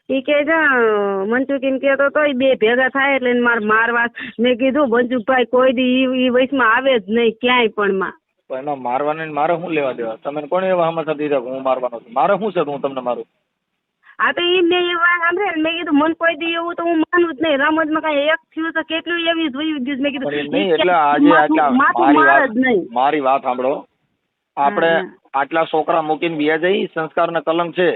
એ કે છે મનસુખ એમ કેતો તો બે ભેગા થાય એટલે મારે મારવા. મેં કીધું મનસુખભાઈ કોઈ દી ઈ વયસમાં આવે જ નહીં ક્યાંય પણ માં. પણ એમાં મારવાને મારે શું લેવા દેવા? તમે કોને એવા હમણાં દીધા કે હું મારવાનો છું? મારે શું છે હું તમને મારું? હા તો એ મેં એ વાત સાંભળે મેં કીધું મન કોઈ દી એવું તો હું માનું જ નહીં. રમતમાં કઈ એક થયું તો કેટલું એવી જોયું ગયું. મેં કીધું નહીં એટલે આજે આટલા મારી વાત સાંભળો. આપણે આટલા છોકરા મૂકીને બીજા જઈ સંસ્કારને કલંક છે.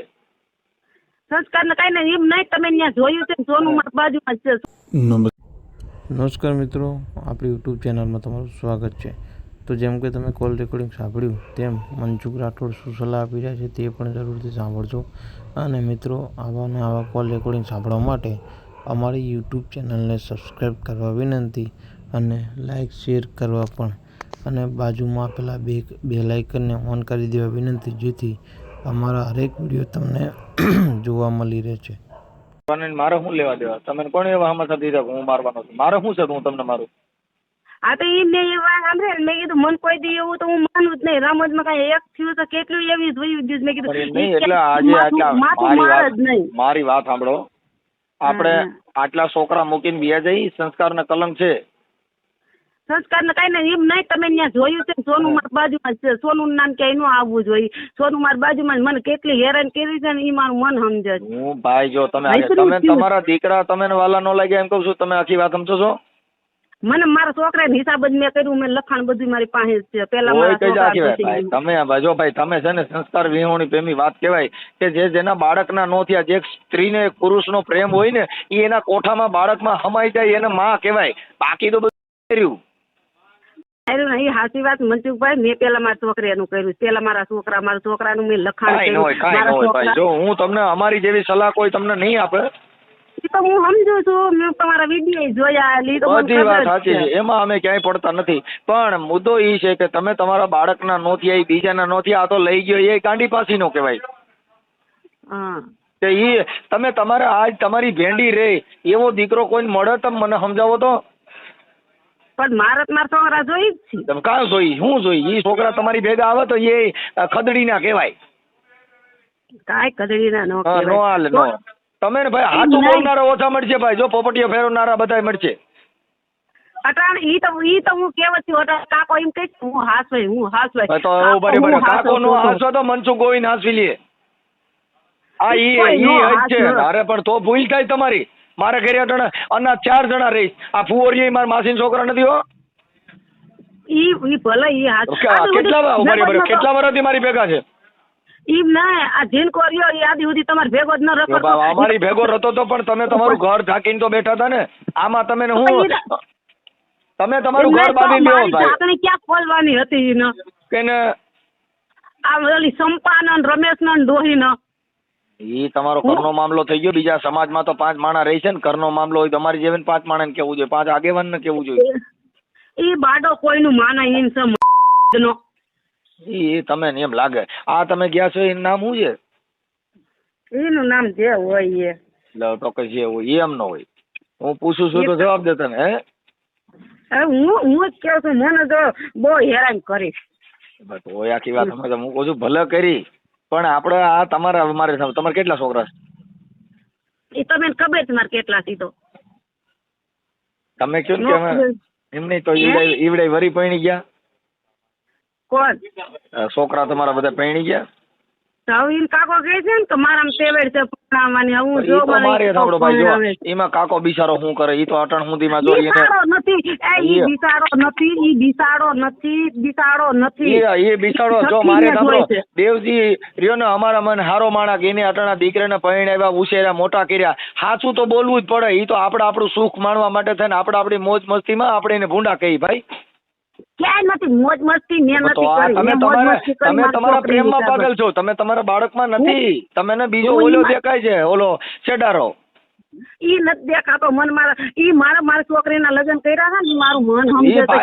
સંસ્કારને કઈ નહીં એમ નહીં. તમે ત્યાં જોયું છે સોનું મારી બાજુમાં જ છે. નમસ્કાર મિત્રો, આપણી યુટ્યુબ ચેનલમાં તમારું સ્વાગત છે. તો જેમ કે તમે કોલ રેકોર્ડિંગ સાંભળ્યું તેમ મનસુખ રાઠોડ શું સલાહ આપી રહ્યા છે તે પણ જરૂરથી સાંભળજો. અને મિત્રો, આવા કોલ રેકોર્ડિંગ સાંભળવા માટે અમારી યુટ્યુબ ચેનલને સબસ્ક્રાઈબ કરવા વિનંતી અને લાઇક શેર કરવા પણ, અને બાજુમાં આપેલા બે લાઇકનને ઓન કરી દેવા વિનંતી, જેથી અમારા હરેક વિડીયો તમને જોવા મળી રહે છે. મારે શું લેવા દેવા? તમે કોને એવા હમણાં દીધા કે હું મારવાનો છું? મારે શું છે હું તમને મારું? હા તો એ મેં એ વાત સાંભળે મેં કીધું મન કોઈ દી એવું તો હું માનું જ નહીં. રમતમાં કઈ એક થયું તો કેટલું એવી જોયું ગયું. મેં કીધું નહીં એટલે આજે આટલા મારી વાત સાંભળો. આપણે આટલા છોકરા મૂકીને બીજા જઈ સંસ્કારને કલંક છે. સંસ્કારને કઈ નહીં એમ નહીં. તમે ત્યાં જોયું છે સોનું મારી બાજુમાં જ છે. સોનું નામ ક્યાંય ન આવવું જોઈએ. સોનું મારી બાજુમાં મને કેટલી હેરાન કરી છે ને એ મારું મન સમજે છે. હું ભાઈ જો તમે તમારા દીકરા તમે વાલા ન લાગ્યા એમ કહું છું. તમે આખી વાત સમજો છો? મને મારા છોકરાને હિસાબ જ મેં કર્યું. મેં લખાણ બધું મારી પાસે છે. પેલા તમે જો ભાઈ તમે છે ને સંસ્કાર વિહોણી પ્રેમી વાત કહેવાય કે જેના બાળકના નો થયા, જે સ્ત્રીને પુરુષનો પ્રેમ હોય ને એ એના કોઠામાં બાળકમાં હમાઈ જાય એને માં કહેવાય. બાકી તો બધું કર્યું એ સાચી વાત મનસુખભાઈ. મેં પેલા મારા છોકરાનું કર્યું. પેલા મારા છોકરાનું મેં લખાણ કર્યું. જો હું તમને અમારી જેવી સલાહ કોઈ તમને નહીં આપે તો હું સમજુ છું. મેં તમારા વિડીયો જોયા. બધી વાત સાચી છે, એમાં અમે ક્યાંય પડતા નથી. પણ મુદ્દો એ છે કે તમે તમારા બાળકના નો થયા, એ બીજાના નો થયા, આ તો લઈ ગયો એ ગાંડી પાસી નો કહેવાય. કે ઈ તમે તમારા આજ તમારી ભેંડી રે એવો દીકરો કોઈ મળે તમે મને સમજાવો તો. પણ મારા છોકરા જોઈ જ છે. તમે કાં જોઈ? શું જોઈ? ઈ છોકરા તમારી ભેગા આવે તો એ ખદડી ના કહેવાય. કાંઈ ખદડી ના નો હાલે નો. તમે ને ભાઈ હાથું બોલનારા ઓછા મળશે ભાઈ. જો પોપટીઓ ફેરવનારા બધા મળશે. અટાણ ઈ તો હું કેવત છું. અટાણ કાકો એમ કહે હું હાસવાય તો બરાબર. કાકો નો હાસવા તો મનસુખ ગોવિંદ હાસવી લે. આ ઈ જ છે. અરે પણ તો ભૂલ થાય તમારી. મારે ઘરે અટાણે અના 4 જણા રહીશ. આ ફુઓરી મારા માસીના છોકરા નથી હો. ઈ ભલે ઈ હાસ કેટલા વર્ષથી મારી ભેગા છે. ઈમ ના આ જીનકો રહ્યો એ આદી સુધી તમારે ભેગો જ ન રખડતો. અમારી ભેગો રતો તો પણ તમે તમારું ઘર ઢાંકીને તો બેઠા હતા ને. આમાં તમે તમે તમારું ઘર બાંધી લ્યો ભાઈ. આપણે ક્યાં ખોલવાની હતી ને કે ને આ ઓલી સંપાન રમેશ ને ડોહી ને ઈ તમારો ઘરનો મામલો થઈ ગયો. બીજા સમાજમાં તો 5 માણા રહી છે ને. ઘરનો મામલો હોય તમારી જેવી 5 માણા ને કેવું જોઈએ, 5 આગેવાન ને કેવું જોઈએ. એ બાડો કોઈનું માના ઈન નો એ તમે એમ લાગે. આ તમે ગયા છો એનું નામ શું છે? એનું નામ જે હોય એ તો કઈ જે હોય એમ ન હોય. હું પૂછું છું તો જવાબ દે તમે. હું જ કહું છું. મને તો બહુ હેરાન કરીશ. હોય આખી વાત અમે હું કહું છું ભલે કરી, પણ આપડે આ તમારે કેટલા છોકરા છે? એ તમને ખબર છે મારે કેટલા છે? તો તમે કયો કે એમ નહીં તો ઈવડે વરી પૈણી ગયા. કોણ છોકરા તમારા બધા પૈણી ગયા? કાકો કહે છે ને કે મારા તેવડ છે ભણાવવાની. હું જો મારે સાંભળો ભાઈ, જો એમાં કાકો બિચારો શું કરે? ઈ તો અટણ સુધીમાં જો બિસાડો નથી. એ બિચારો જો મારે સાંભળો દેવજી રહ્યો ને અમારા મન હારો માણા કે એને અટણા દીકરાને પરણાવ્યા, ઉછેર્યા, મોટા કર્યા. સાચું તો બોલવું જ પડે. ઈ તો આપણું સુખ માણવા માટે થઈને આપણી મોજ મસ્તીમાં આપણે એને ભૂંડા કહી ભાઈ. ક્યાંય નથી મોજ મસ્તી. મેં નથી કરી. તમે તમારા પ્રેમમાં પાગલ છો. તમે તમારા બાળકમાં નથી. તમને બીજો ઓલો દેખાય છે, ઓલો છેડારો. ઈ નથી દેખાતો મન. મારા છોકરીના લગ્ન કર્યા હતા ને મારું મન સમજે તો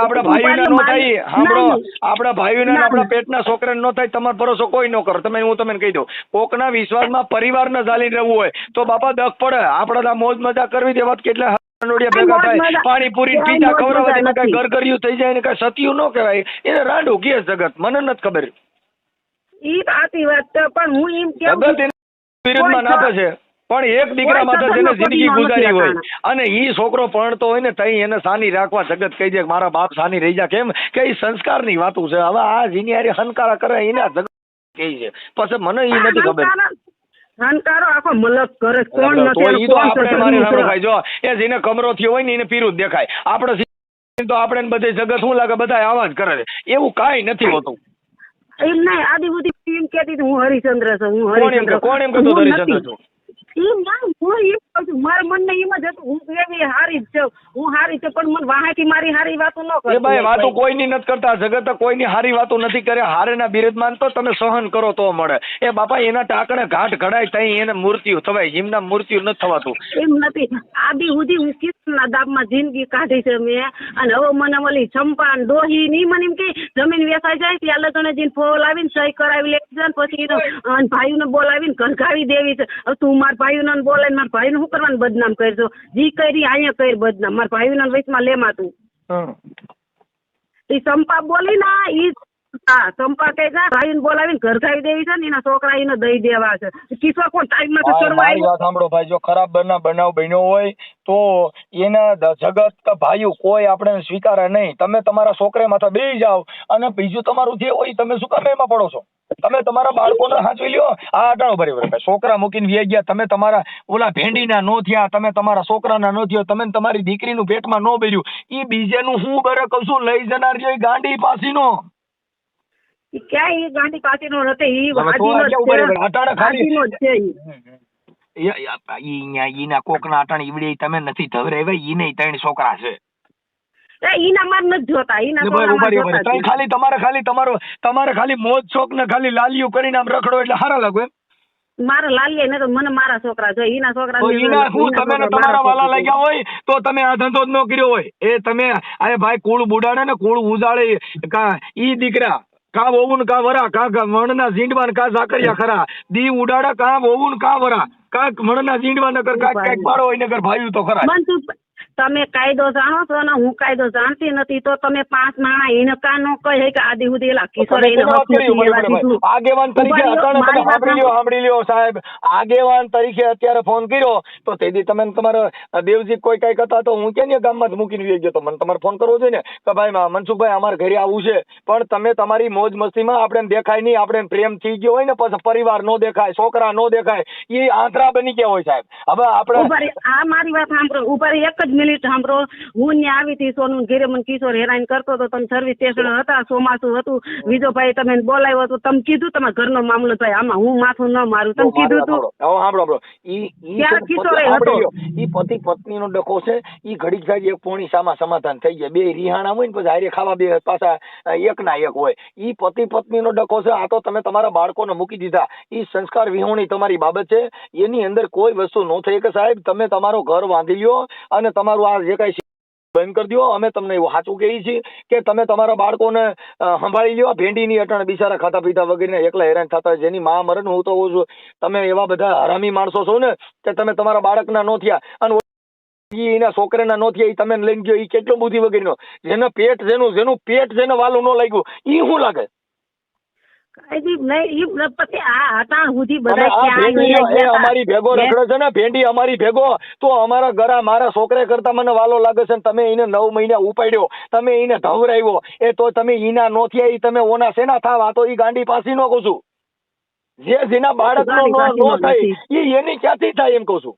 આપડા ભાઈઓના નો થાય. સાંભળો, આપડા ભાઈઓના આપડા પેટના છોકરાને નો થાય. તમારો ભરોસો કોઈ ન કરો. હું તમને કહી દઉં, કોકના વિશ્વાસમાં પરિવારને ચાલીને રહેવું હોય તો બાપા દખ પડે. આપડે મોજ મજા કરવી દેવા કેટલા ભેગા થાય, પાણીપુરી પીઝા ખવડાવવા કઈ ઘર કર્યું થઈ જાય ને કઈ સતિયું ન કહેવાય. એને રાંડું કે જગત મને નથી ખબર. ઈ સાચી વાત છે, પણ હું એમ કેમ વિરુદ્ધમાં નાપે છે, પણ એક દીકરા માટે જેને જિંદગી ગુજારી હોય અને ઈ છોકરો પરણતો હોય ને તઈ એને સાની રાખવા જગત કહી દે કે મારા બાપ સાની રહી જા, કેમ કે ઈ સંસ્કારની વાતું છે. હવે આ જીની હારે હનકારા કરે એને જગત કહી છે, પછી મને ઈ નથી ખબર. હનકારો આખો મલક કરે, કોણ તો ઈ નથી તો આપણે મારી સાંભળો ભાઈ, જો એ જેને કમરો થયો હોય ને એને પીરું જ દેખાય. આપણે તો આપણે બધે જગત શું લાગે બધા આવા જ કરે છે, એવું કાંઈ નથી હોતું. એમ નહીં, આદિ સુધી એમ કહેતી હતી હું હરિચંદ્ર છું, હું કોણ એમ હરિચંદ્ર. કોણ એમ કહેતો હરિચંદ્ર છું? એમ ના, હું એમ કહું છું, મારા મનને એમ જ હતું હું એવી હારી જ છું, હું હારી છું, પણ મને વાહેથી મારી હારી વાતો ન કરે. એ ભાઈ વાતો કોઈની નથી કરતા, જગત કોઈની હારી વાતો નથી કરે. હારેના બિરુદમાં તો તમે સહન કરો તો મળે. એ બાપા એના ટાંકણે ઘાટ ઘડાય તઈ એને મૃત્યુ થવાય, એમના મૃત્યુ નથી થવાતું. એમ નથી, આદિ સુધી હું કૃષ્ણના દાબમાં જિંદગી કાઢી છે મેં, અને હવે મને ઓલી ચંપા ડોહી ની મને એમ કે જમીન વેચાઈ જાય ત્યાં લગને જઈને ફોલ આવીને સહી કરાવી લે છે, પછી ભાઈઓને બોલાવીને ઘરઘાવી દેવી છે. હવે તું મારા ભાઈઓને બોલાવીને મારા ભાઈને શું કરવાનું બદનામ કરજો, જી કરી અહીંયા કરી બદનામ, મારા ભાઈઓને વચમાં લેમાં તું. એ ચંપા બોલી ના, ઈ હા ચંપા કઈ ભાઈને બોલાવીને ઘરઘાવી દેવી છે ને એના છોકરા એને દઈ દેવા છે. કિશોર કોણ ટાઈમ માં મારી વાત સાંભળો ભાઈ, જો ખરાબ બનાવ બન્યો હોય તો એના જગત કે ભાઈઓ કોઈ આપણે સ્વીકારે નહીં. તમે તમારા છોકરા માથે બેસી જાઓ અને બીજું તમારું જે હોય તમે શું કામ એમાં પડો છો? તમે તમારા બાળકોને સાચવી લ્યો. આ અટાણો બરાબર, છોકરા મૂકીને વી ગયા, તમે તમારા ઓલા ભેંડીના નો થયા, તમે તમારા છોકરાના નો થયો, તમે તમારી દીકરીનું પેટમાં નો ભર્યું, ઈ બીજેનું હું બરે કહું છું લઈ જનાર જે ગાંડી પાસીનો ક્યાં એ ગાંધી પાસેનો નથી, ઈ ઈના કોકના અટાણ ઈવડે તમે નથી ધવરાવ્યા, ઈને ત્રણ છોકરા છે. તમારે ખાલી મોજ શોખ ને ખાલી લાલિયું કરીને આમ રખડો એટલે સારા લાગો એમ. મારા લાલિયા ને તો મને મારા છોકરા જોઈએ, ઈના છોકરા તમે તમારા વાલા લાગ્યા હોય તો તમે આ ધંધો જ ન કર્યો હોય. એ તમે આ ભાઈ કુળ બુડાડે ને કુળ ઉજાડે, ઈ દીકરા કા વહુન કા વરા, કા મણના ઝીંડવાન કા ઝાકરિયા ખરા, દી ઉડાડે કા વહુન કા વરા, કા મણના ઝીંડવા નગર કા કઈક પાડો હોય નગર ભાઈ તો ખરા. તમે કાયદો જાણો છો ને, હું કાયદો જાણતી નથી, તો તમે 5 માણા એને કા નો કહે કે આદિ સુધી એલા કિશોર આગેવાન તરીકે સાંભળી લ્યો સાહેબ, આગેવાન તરીકે અત્યારે ફોન કર્યો તો તેથી તમે તમારા દેવજી કોઈ કઈક હતા તો હું ક્યાં ગામમાં મૂકીને વી ગયો, તો મને તમારે ફોન કરવો જોઈએ ને કે ભાઈ મનસુખભાઈ અમારે ઘરે આવવું છે. પણ તમે તમારી મોજ મસ્તીમાં આપણે દેખાય નહીં, આપણે પ્રેમ થઈ ગયો હોય ને પછી પરિવાર નો દેખાય, છોકરા નો દેખાય, એ આંતરા બની ગયા હોય સાહેબ. હવે આપણે આ મારી વાત સાંભળો, ઉપર એક જ મિનિટ સાંભળો. હું ત્યાં આવી હતી સોનું ઘેરે, મને કિશોર હેરાન કરતો હતો, તમે સર્વિસ સ્ટેશન હતા, ચોમાસું હતું, બીજો ભાઈ તમે બોલાવ્યો હતો, તમે કીધું તમારા ઘરનો મામલો થાય, આમાં હું માથું ન મારું, તમે કીધું હતું. ઈ પતિ પત્ની નો ડખો છે, ઈ ઘડીક જાય એક પોણી સામા સમાધાન થઈ જાય, બે રિહાણા હોય ને પછી હારે ખાવા બે પાછા એક ના એક હોય, ઈ પતિ પત્ની નો ડખો છે. આ તો તમે તમારા બાળકોને મૂકી દીધા, ઈ સંસ્કાર વિહોણી તમારી બાબત છે, એની અંદર કોઈ વસ્તુ ન થઈ કે સાહેબ તમે તમારો ઘર બાંધી લ્યો અને તમારું આ જે કઈ બંધ કરી દો. અમે તમને એવું સાચું કહીએ છીએ કે તમે તમારા બાળકોને સંભાળી લ્યો. ભેંડીની અટાણે બિચારા ખાતા પીતા વગેરે એકલા હેરાન થતા, જેની માં મરે ને હું તો કહું છું તમે એવા બધા હરામી માણસો છો ને કે તમે તમારા બાળકના નો થયા અને એના છોકરાના નો થયા, તમે લઈને ગયો, એ કેટલો બુદ્ધિ વગેરેનો, જેનું પેટ જેને વાલું ન લાગ્યું ઈ શું લાગે? અમારી ભેગો રખડે છે ને ભેંડી, અમારી ભેગો તો અમારા ઘરા મારા છોકરા કરતા મને વાલો લાગે છે. તમે એને 9 મહિના ઉપાડ્યો, તમે એને ધવરાવ્યો, એ તો તમે ઈના નો થયા, ઈ તમે ઓના સેના થાવ. આ તો ઈ ગાંડી પાસી નો કહું છું, જેના બાળક નો થાય ઈ એની ક્યાંથી થાય એમ કહું છું.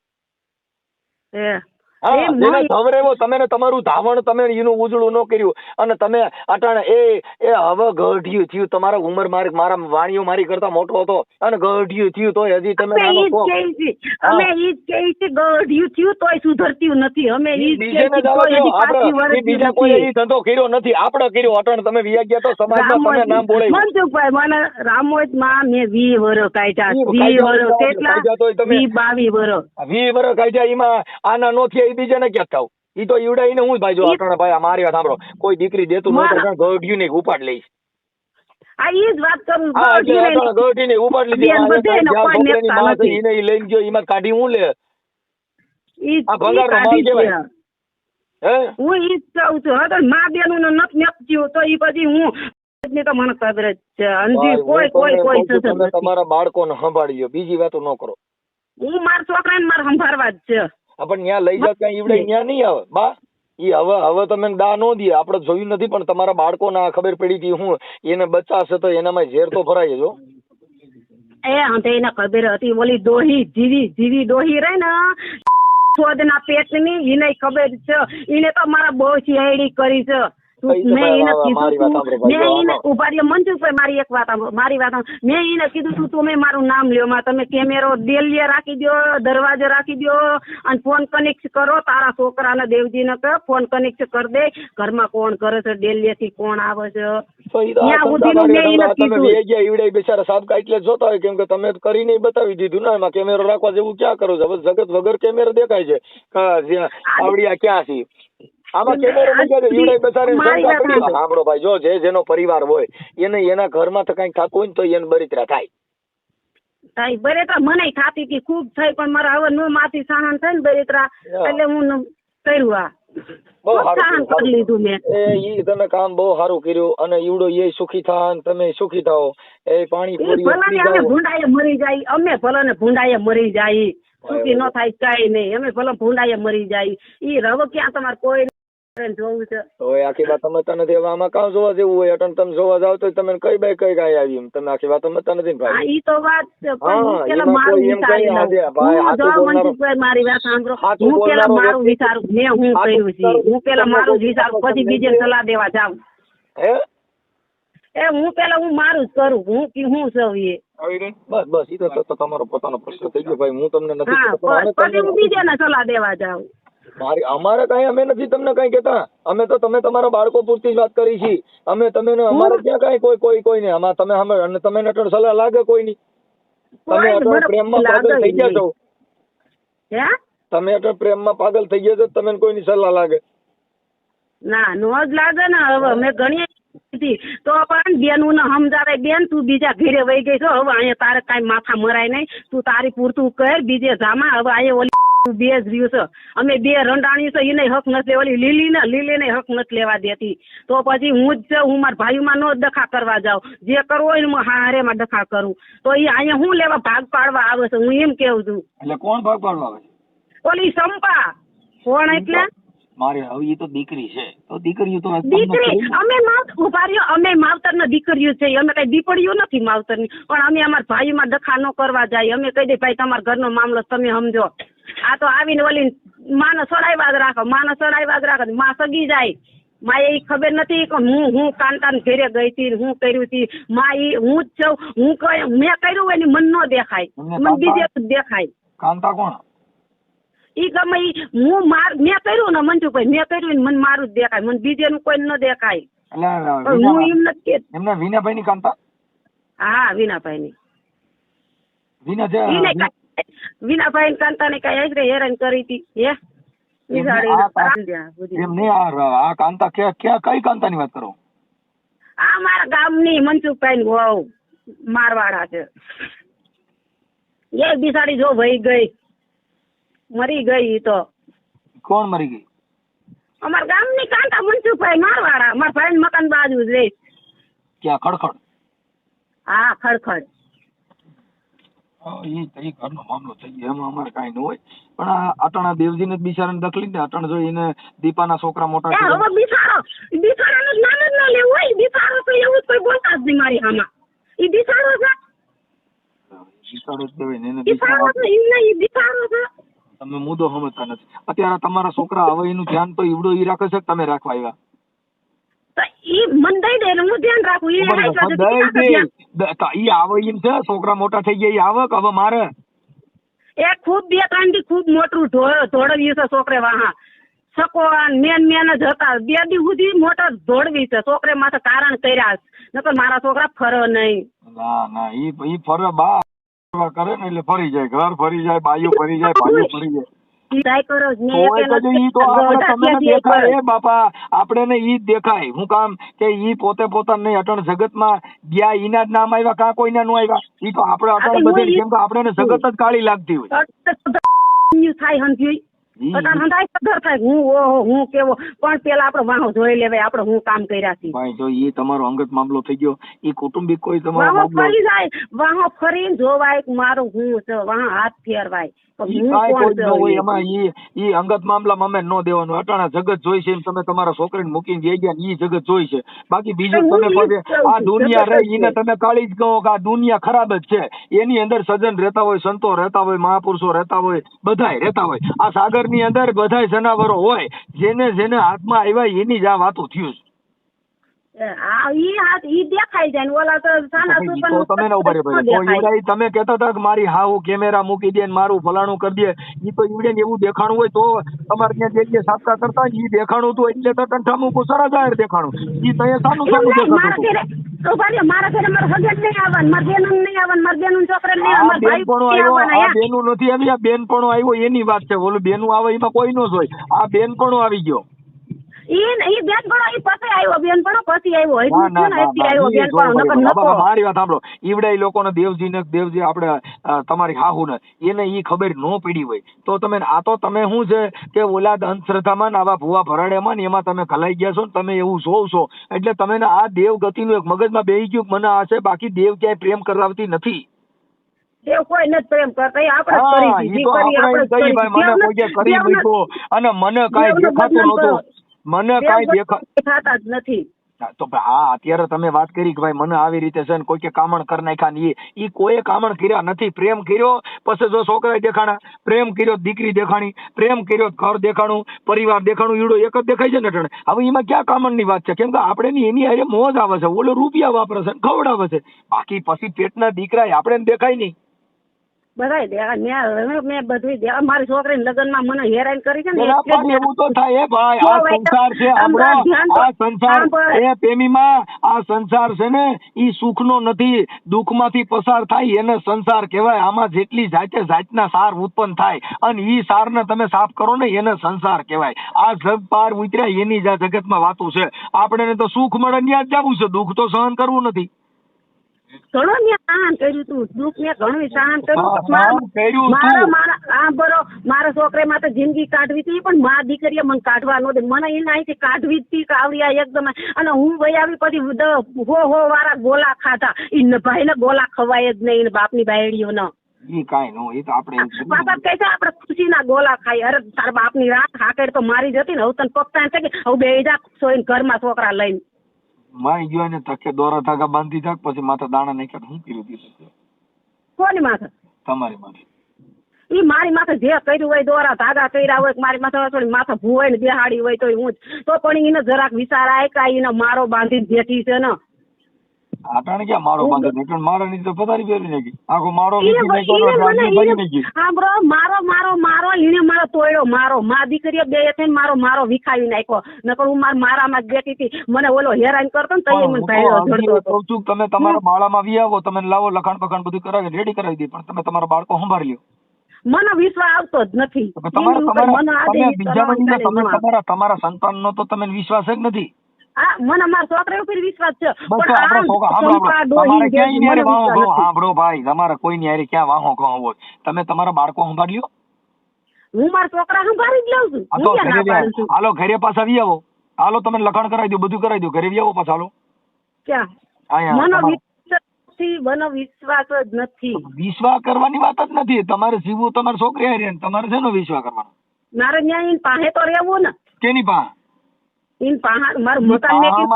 હા, જેને ધવરેવો તમે તમારું ધાવણ તમે એનું ઉજળું ન કર્યું અને તમે અટાણે એ હવે ગઢિયું થયું, તમારા ઉંમર મારા વાણીઓ મારી કરતા મોટો હતો અને ગઢિયું થયું તો હજી તમે સુધરતું નથી. અમે બીજા કોઈ એ ધંધો કર્યો નથી, આપણે કર્યો. અટાણે તમે વિયા ગયા તો સમાજમાં તમે નામ બોલાવ્યું. મનસુખભાઈ મને રામોદ માં મેં 20 વર્ષ કાઢ્યા, 20 વર્ષ કેટલા 22 વર્ષ કાઢ્યા. એમાં આના નો થયા બીજાને ક્યાં થાવ? ઈ તો ઈવડાઈને હું ભાઈ, જો અટાણે ભાઈ મારી વાત સાંભળો, કોઈ દીકરી દેતું નહોતું ગઢિયું ને ઉપાડ લઈશ. આ ઈ જ વાત કરું, ગઢી ને ઉપાડ લીધી, એને લઈને ગયો, એમાં કાઢી હું લે આ ભંગાર માલ કેવાય. હું ઈ જ કહું છું, હવે મા બેનું નથી નપચ્યું તો ઈ પછી હું તો મને ખબર જ છે. કોઈ તમારા બાળકોને સંભાળી લો, બીજી વાતો ન કરો. હું મારા છોકરાને મારે સંભાળવા જ છે. પણ ત્યાં લઈ જાવ ત્યાં ઈવડે ત્યાં નહીં આવે બા. ઈ હવે તમે દા નો દે, આપણે જોયું નથી પણ તમારા બાળકોને આ ખબર પડી હતી હું એને બચાશે તો એનામાં ઝેર તો ભરાય જો. એ એને ખબર હતી ઓલી ડોહી જીવી ડોહી રહી ને શોધના પેટની એને ખબર છે. એને તો મારા બહુ શિયાળી કરી છે. મેં એને કીધું મેં એને ઉભા રહ્યો મનસુખભાઈ મારી એક વાત મેં એને કીધું તું તમે મારું નામ લ્યો માં તમે કેમેરો ડેલીએ રાખી દો, દરવાજે રાખી દો અને ફોન કનેક્ટ કરો તારા છોકરાને દેવજીને કહો ફોન કનેક્ટ કરી દે. ઘરમાં કોણ કરે છે ડેલીએ થી કોણ આવે છે ત્યાં સુધીનું મેં એને કીધું. બિચારા સાહેબ એટલે જોતા હોય કેમ કે તમે કરીને બતાવી દીધું ને એમાં કેમેરો રાખવા જેવું ક્યાં કરો છો? હવે જગત વગર કેમેરો દેખાય છે આવડિયા ક્યાં છે આમાં કેમેરો સાંભળો ભાઈ, જો જેનો પરિવાર હોય એને એના ઘરમાં તો કઈક થતું હોય ને તો એને બરિતરા થાય બરિતરા મને થતી હતી ખૂબ થઈ પણ મારા હવે નો માથી સહન થાય ને બરિતરા એટલે હું કર્યું આ બહુ સારું કરી લીધું મેં. ઈ તમે કામ બહુ સારું કર્યું અને ઈવડો એ સુખી થા અને તમે સુખી થાઓ. એ પાણી અમે ભૂંડાએ મરી જાય, અમે ભલે ને ભૂંડાએ મરી જાય, સુખી ન થાય કઈ નહીં, અમે ભલે ભૂંડાએ મરી જાય. ઈ રવ ક્યાં તમારે કોઈ જોવું છે આખી વાત સમજતા નથી. હવે આમાં કામ જોવા જેવું હોય અટન તમે જોવા જાવ તો તમે કઈ બાઈ કઈ કાંઈ આવી તમે આખી વાત સમજતા નથી ભાઈ. ઈ તો વાત મારી વાત સાંભળો. હું પેલા મારું વિચારું મેં હું કર્યું છે. હું પેલા મારું વિચારું પછી બીજે સલાહ દેવા જાઉં. હું પેલા હું મારું જ કરું હું સૌ એ બસ ઈ તો તમારો પોતાનો પ્રશ્ન થઈ ગયો ભાઈ. હું તમને નથી પછી હું બીજાને સલાહ દેવા જાઉં. અમારે કઈ અમે નથી તમને કઈ કેતા. અમે તો તમે તમારા બાળકો પૂરતી જ વાત કરી છે. અમે તમે અમારે ક્યાં કઈ કોઈ નહીં આમાં તમે તમે નટણ સલાહ લાગે કોઈ નહીં. તમે અટણ પ્રેમમાં પાગલ થઈ ગયા છો. તમે અટણ પ્રેમમાં પાગલ થઈ ગયા છો તમે કોઈની સલાહ લાગે ના નો જ લાગે ને. હવે મેં ઘણી તો પણ બેનું ને સમજાવે બેન તું બીજા ઘરે વહી ગઈ છો હવે અહીંયા તારે કઈ માથા મરાય નહીં, તું તારી પૂરતું કર બીજે જામા. હવે અહીંયા ઓલી બે જ રહ્યું છે અમે બે રંડાણી છે એને હક નથી ઓલી લીલી ને હક નથી લેવા દેતી. તો પછી હું જ હું મારા ભાઈમાં નો ડખા કરવા જાઉં. જે કરવો હોય ને હું હારેમાં ડખા કરું. તો એ અહીંયા હું લેવા ભાગ પાડવા આવે છે હું એમ કેવું છું. એટલે કોણ ભાગ પાડવા આવે? ઓલી સંપા કોણ એટલે મારે હવે એ તો દીકરી છે તો દીકરીઓ તો દીકરી અમે ઉભા રહ્યો અમે માવતર ના દીકરીઓ છે. અમે કઈ દીપડીઓ નથી માવતર ની પણ અમે અમારા ભાઈમાં ડખા ન કરવા જાય. અમે કહી દે ભાઈ તમારા ઘરનો મામલો તમે સમજો. આ તો આવીને ઓલી માને સડાવ્યા જ રાખો માં સગી જાય. માં એ ખબર નથી કે હું કાંતાને ઘેરે ગઈ હતી હું કર્યું હતી. માં એ હું જ છું મેં કર્યું હોય ને મન ન દેખાય મને બીજે દેખાય. કાંતા કોણ? ઈ ગમે મેં કર્યું ને મંજુભાઈ મેં કર્યું ને મને મારું જ દેખાય મને બીજેનું કોઈ ન દેખાય. હું એમ નથી એમના વિનાભાઈ ની કાંતા? હા વિનાભાઈ ની વિનાભાઈ કાંતા ને કઈ હેરાન કરી હતી. આ કાંતા કઈ કાંતા ની વાત કરો? આ મારા ગામની મનસુખભાઈ ની વહુ મારવાડા છે. એ બિસાડી જો વહી ગઈ મરી ગઈ. તો કોણ મરી ગઈ? અમારા ગામની કાંતા મનસુખભાઈ મારવાડા. મારા ભાઈ મકાન બાજુ જ રહે. ક્યાં ખડખડ? હા ખડખડ. એ ઘરનો મામલો થઈ ગયો એમાં અમારે કઈ ન હોય પણ આ અટાણા દેવજીને જ બિચારાને દખલી ને અટાણ જો એને દીપાના છોકરા મોટા હવે બિચારાનું નામ જ ન લેવું હોય. બિચારો તો એવું કોઈ બોલતા જ નહીં મારી આમાં. એ બિચારો છે બિચારો છે. તમે મુદ્દો સમજતા નથી. અત્યારે તમારા છોકરા હવે એનું ધ્યાન તો ઈવડો ઈ રાખે છે તમે રાખવા આવ્યા? છોકરા મોટા થઈ ગયા આવે કે હવે મારે એ ખૂબ 2-3 થી ખૂબ મોટું ધોળવ્યું છે છોકરે. વાહા સકો મેન જ હતા 2 દી સુધી મોટા ધોળવી છે છોકરે માથે કારણ કર્યા નકર મારા છોકરા ફરે નહીં. ના ઈ ફરે બા કરે ને એટલે ફરી જાય ઘર ફરી જાય બાયું ફરી જાય ભાઈઓ ફરી જાય. આપડે ઈ જ દેખાય. હું કામ કે ઈ પોતે પોતાને નહીં અટણ જગત માં ગયા ઈના જ નામ આવ્યા કા કોઈના નું આવ્યા. ઈ તો આપડે અટણ બધે કેમ કે આપડે જગત જ કાળી લાગતી હોય. અટાણ હંધાય ખબર થાય હું ઓહો હું કેવો, પણ પેલા આપડે વાહો જોઈ લેવાય આપણે હું કામ કર્યા છીએ. ભાઈ જો એ તમારો અંગત મામલો થઈ ગયો, એ કૌટુંબિક કોઈ તમારો વાહો મામલો ફરી જાય, વાહો ફરીને જોવાય કે મારું હું છે, વાહ હાથ ફેરવાય ઈ કાંઈ કોઈ ન હોય એમાં. ઈ અંગત મામલામાં અમે ન દેવાનું. અટાણા જગત જોઈ છે, તમે તમારા છોકરીને મૂકીને જઈ ગયા ઈ જગત જોઈ છે. બાકી બીજું તમે આ દુનિયા રહી એને તમે કાળી જ કહો કે આ દુનિયા ખરાબ જ છે. એની અંદર સજ્જન રહેતા હોય, સંતો રહેતા હોય, મહાપુરુષો રહેતા હોય, બધાય રહેતા હોય. આ સાગર ની અંદર બધાય જનાવરો હોય. જેને જેને હાથમાં આવ્યા એની જ આ વાતું થયું છે. દેખાઈ જાય ઓલા તો તમે ન ઉભા રહ્યો. તમે કહેતા હતા કે મારી હાહુ કેમેરા મૂકી દે, મારું ફલાણું કરી દે. ઈ તો ઈવડે ને એવું દેખાણું હોય તો તમારે ત્યાં જે સાપકા કરતા ઈ દેખાણું હતું એટલે તો કંઠા મૂકું સરા જાહેર દેખાણું. ઈ તો સાનું સાનું દેખાતું. મારા ઘરે મારા હગત નહીં આવવાનું, મારા બેનું નહીં આવવાનું, મારા બેનું છોકરા નહીં આવવાનું, બેનપણો આવ્યો. આ બેનું નથી આવી, આ બેનપણો આવ્યો એની વાત છે. ઓલું બેનું આવે એમાં કોઈ નો જોય. આ બેનપણો આવી ગયો. મારી વાત સાંભળો. ઈવડે લોકોને દેવજી આપણે તમારી હાહુ ને એને ઈ ખબર ન પડી હોય તો તમે આ તો તમે શું છે કે ઓલા અંધશ્રદ્ધામાં આવા ભૂવા ભરાડેમાં ને એમાં તમે ખલાઈ ગયા છો ને તમે એવું જોવ છો એટલે તમે આ દેવ ગતિનું એક મગજમાં બેહી ગયું મને આ છે. બાકી દેવ ક્યાંય પ્રેમ કરાવતી નથી. કોઈ નથી પ્રેમ કરતા, અને મને કઈ દેખાતું નતું. મને કઈ દેખાતા જ નથી. તો હા અત્યારે તમે વાત કરી કે ભાઈ મને આવી રીતે છે ને કોઈ કે કામણ કરી નાખ્યા ને ઈ કોઈ કામણ કર્યા નથી. પ્રેમ કર્યો પછી જો છોકરા દેખાણા, પ્રેમ કર્યો દીકરી દેખાણી, પ્રેમ કર્યો ઘર દેખાણું, પરિવાર દેખાણું, ઈડો એક જ દેખાય છે ને ઠણે. હવે એમાં ક્યાં કામણ ની વાત છે? કેમ કે આપણે એની હારે મોજ આવે છે, ઓલો રૂપિયા વાપરે છે, ખવડાવે છે. બાકી પછી પેટના દીકરા આપણે દેખાય નહીં. બધાય મેં બધું મારી છોકરીને લગ્નમાં મને હેરાન કરી છે ને એવું તો થાય ભાઈ. આ સંસાર છે આ સંસાર એ પ્રેમીમાં આ સંસાર છે ને ઈ સુખ નો નથી, દુઃખ માંથી પસાર થાય એને સંસાર કહેવાય. આમાં જેટલી જાતે જાતના સાર ઉત્પન્ન થાય અને ઈ સાર ને તમે સાફ કરો ને એને સંસાર કહેવાય. આ જગ પાર ઉતર્યા એની જ જગતમાં વાતું છે. આપણે તો સુખ મળે ત્યાં જ જવું છે, દુઃખ તો સહન કરવું નથી. ઘણું સહન કર્યું તું, દુઃખ ને ઘણું સહન કર્યું. મારા છોકરા માં તો જિંદગી કાઢવી હતી પણ મા દીકરીએ મને કાઢવા ન દે. મને એને અહીંથી કાઢવી જ હતી કાવ્યા એકદમ. અને હું ભાઈ આવી પછી હો વાળા ગોલા ખાધા. એ ભાઈ ને ગોલા ખવાય જ નહીં બાપની બાયડીઓ ન. બાપા કહે છે આપડે ખુશી ના ગોલા ખાઈ. અરે તારા બાપ ની રાત હાકેડ તો મારી જતી ને હવે તને પપ્પા છે કે હવે બે જા સોઈને ઘરમાં છોકરા લઈને મારી ગયો ને ધક્કે દોરા ધાગા બાંધી થાક પછી માથા દાણા નાખ્યા. શું કર્યું દીધું? કોની માથે? તમારી માથે. ઈ મારી માથે જે કર્યું હોય દોરા ધાગા કર્યા હોય મારી માથે માથા ભૂવાય ને બેહાડી હોય તો હું તો પણ એને જરાક વિચાર આય એને મારો બાંધી બેઠી છે ને. આટાણે ક્યાં મારો બાંધો મારા ની તો પથારી ફેરવી નાખી. આખો મારો મારો એને મારો તોડ્યો મારો મા દીકરીઓ બે થઈને મારો વિખાવી નાખ્યો. નકર હું મારામાં જ બેઠી હતી. મને ઓલો હેરાન કરતો ને તો મને ભાઈ તમે તમારા માળામાં વી આવો, તમે લાવો લખાણ પખાણ બધું કરાવી રેડી કરાવી દે પણ તમે તમારા બાળકો સંભાળી લ્યો. મને વિશ્વાસ આવતો જ નથી. તમારા સંતાન નો તો તમને વિશ્વાસ જ નથી. મને મારા છોકરા ઉપર વિશ્વાસ છે ભાઈ. તમારે કોઈ ની ક્યાં વાહો કહો હોય તમે તમારા બાળકો સંભાળી લ્યો. હું મારા છોકરા સંભાળી જ લઉં છું. હાલો ઘરે પાછા આવી આવો. હાલો તમે લખાણ કરાવી દો, બધું કરાવી દો, ઘરે આવી આવો પાછા. હાલો ક્યાં મને વિશ્વાસ જ નથી. વિશ્વાસ કરવાની વાત જ નથી. તમારે જીવવું તમારે છોકરી હારે, તમારે શેનો વિશ્વાસ કરવાનો? મારે ત્યાં પાસે તો રહેવું ને. કેની પાસે? મારું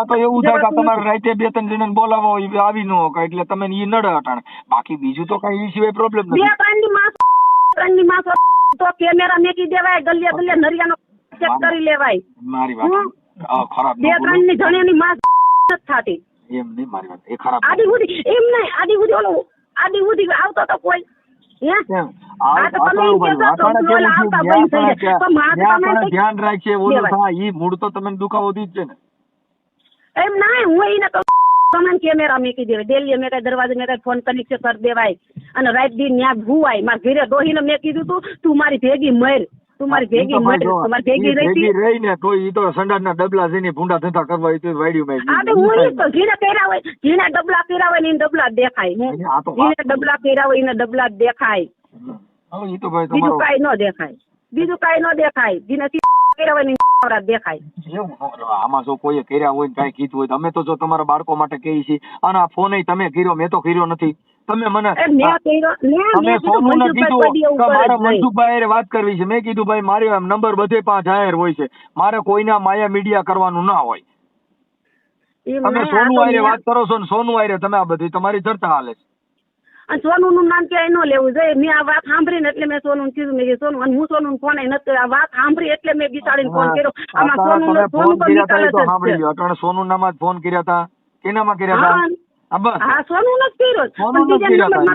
તો એવું થાય કે તમારે રાતે 2-3 જણ બોલાવો આવી ન હોય એટલે તમે ઈ નડે અટાણે. બાકી બીજું તો કઈ સિવાય પ્રોબ્લેમ નથી. 2-3 માસ તો કેમેરા મેકી દેવાય, ગલિયા નરિયાનો ચેક કરી લેવાય. મારી વાત ખરાબ. 2-3 ની જણિયાની માસ થતી એમ નહીં. મારી વાત એ ખરાબ. આડી ઉડી એમ નહીં. આડી ઉડી આવતો તો કોઈ ધ્યાન રાખીએ. ઓલું થાય ઈ મૂળ તો તમે દુખાવો દી જ છે ને. એમ ના હું એને તમે કેમેરા મેકી દેવાય, ડેલી મેં કઈ દરવાજે મેં કઈ ફોન કનેક્ટ કરી દેવાય અને રાત દી ન્યા ભૂવાય. મારા ઘરે ડોહીને મેં કીધું તું મારી ભેગી મર, તું મારી ભેગી મર. તમારી ભેગી રહી ને તો ઈ તો સંડાસના ડબલા જઈને ભૂંડા ધંધા કરવા હોય તો વાડ્યું મેં. હા તો હું ઈ તો જીને કર્યા હોય, જીને ડબલા કર્યા હોય ને એને ડબલા દેખાય. જીને ડબલા કર્યા હોય એને ડબલા દેખાય. ઈ તો ભાઈ બીજું કાઈ ન દેખાય. બીજું કાંઈ ન દેખાય. જેને કર્યા હોય ને દેખાય. એવું ન કહેવાય. આમાં જો કોઈએ કર્યા હોય ને કાંઈ કીધું હોય તો અમે તો જો તમારા બાળકો માટે કહીએ છીએ. અને આ ફોન તમે કર્યો, મેં તો કર્યો નથી. તમે મને તમે સોનુને કીધું કે મારે મનસુખભાઈ હારે વાત કરવી છે. મેં કીધું ભાઈ મારે નંબર બધે 5 જાહેર હોય છે, મારે કોઈના માયા મીડિયા કરવાનું ના હોય. તમે સોનુ હારે વાત કરો છો ને સોનુ હારે તમે આ બધી તમારી ચર્ચા હાલે છે. અને સોનું નું નામ ક્યાંય ન લેવું જોઈએ. મેં આ વાત સાંભળીને એટલે મેં સોનું કીધું. મેં સોનું, અને હું સોનું ફોન નથી, આ વાત સાંભળી એટલે મેં બિચારીને ફોન કર્યો. આમાં સોનું ફોન સાંભળી લ્યો. અટાણે સોનું નામ જ ફોન કર્યા હતા. કેનામાં કર્યા હતા? હા, સોનું નથી કર્યો.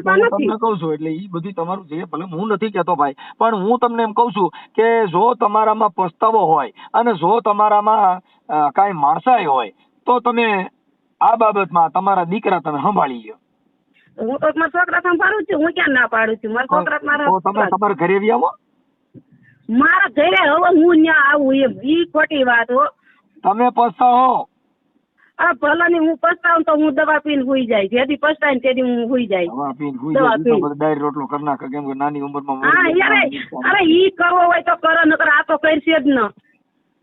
તમને કઉ છું એટલે ઈ બધી તમારું જે ભલે હું નથી કેતો ભાઈ, પણ હું તમને એમ કઉ છું કે જો તમારામાં પસ્તાવો હોય અને જો તમારામાં કાંઈ માણસાઈ હોય તો તમે આ બાબતમાં તમારા દીકરા તમે સંભાળી લ્યો. હું તો મારા છોકરા સંભાળું છું. હું ક્યાં ના પાડું છું? મારા છોકરા તમે તમારા ઘરે આવી આવો. મારા ઘરે હવે હું ત્યાં આવું એમ ઈ ખોટી વાત હો. તમે પસ્તાવો. આ ભલાની હું પસ્તાવું તો હું દવા પીને હુઈ જાય. જેથી પસ્તાય ને તેથી હું હુઈ જાય. દવા પીને હુઈ જાય. ડાયરી રોટલો કરી નાખે કેમ કે નાની ઉંમરમાં. હા યાર, અરે ઈ કરવો હોય તો કરો, નકર આ તો કરશે જ ન.